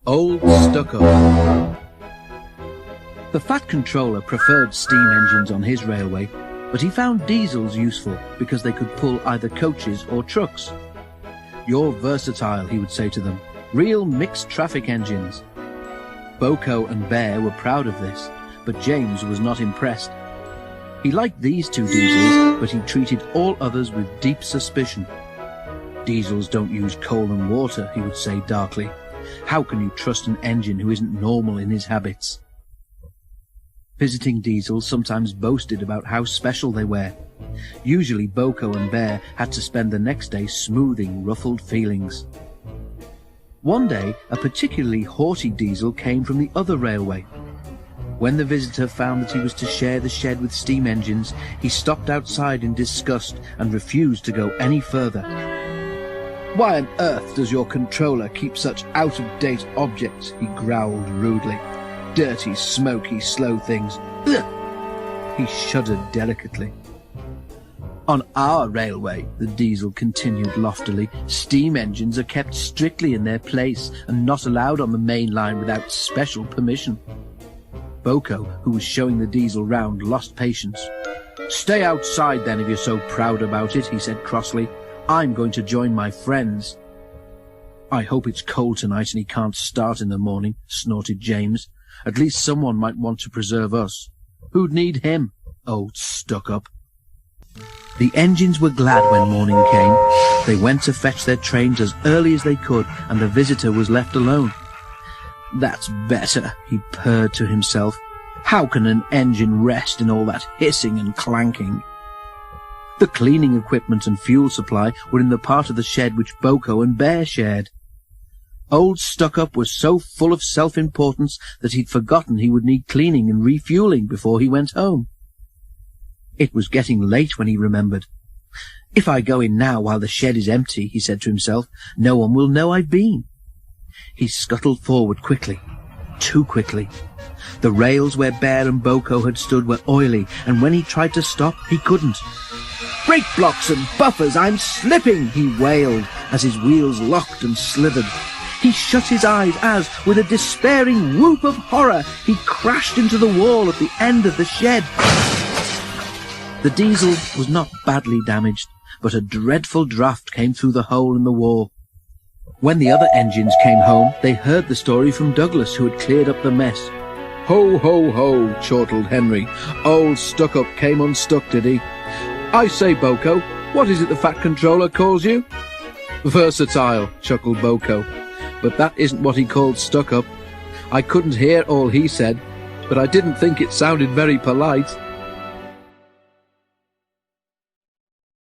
Old Stuck-Up. The Fat Controller preferred steam engines on his railway, but he found diesels useful because they could pull either coaches or trucks. "You're versatile," he would say to them. "Real mixed traffic engines." Boko and Bear were proud of this, but James was not impressed. He liked these two diesels, but he treated all others with deep suspicion. "Diesels don't use coal and water," he would say darkly. "How can you trust an engine who isn't normal in his habits?" Visiting diesels sometimes boasted about how special they were. Usually Boko and Bear had to spend the next day smoothing ruffled feelings. One day, a particularly haughty diesel came from the other railway. When the visitor found that he was to share the shed with steam engines, he stopped outside in disgust and refused to go any further. "Why on earth does your controller keep such out-of-date objects?" he growled rudely. "Dirty, smoky, slow things. Ugh!" He shuddered delicately. "On our railway," the diesel continued loftily, "steam engines are kept strictly in their place and not allowed on the main line without special permission." Boko, who was showing the diesel round, lost patience. "Stay outside then if you're so proud about it," he said crossly. "I'm going to join my friends." "I hope it's cold tonight and he can't start in the morning," snorted James. "At least someone might want to preserve us. Who'd need him? Old stuck-up." The engines were glad when morning came. They went to fetch their trains as early as they could, and the visitor was left alone. "That's better," he purred to himself. "How can an engine rest in all that hissing and clanking?" The cleaning equipment and fuel supply were in the part of the shed which Boko and Bear shared. Old Stuck-Up was so full of self-importance that he'd forgotten he would need cleaning and refueling before he went home. It was getting late when he remembered. "If I go in now while the shed is empty," he said to himself, "no one will know I've been." He scuttled forward quickly, too quickly. The rails where Bear and Boko had stood were oily, and when he tried to stop, he couldn't. "Brake blocks and buffers, I'm slipping!" he wailed as his wheels locked and slithered. He shut his eyes as, with a despairing whoop of horror, he crashed into the wall at the end of the shed. The diesel was not badly damaged, but a dreadful draught came through the hole in the wall. When the other engines came home, they heard the story from Douglas, who had cleared up the mess. "Ho, ho, ho," chortled Henry. "Old Stuck-Up came unstuck, did he? I say, Boko, what is it the Fat Controller calls you?" "Versatile," chuckled Boko. "But that isn't what he called Stuck-Up. I couldn't hear all he said, but I didn't think it sounded very polite."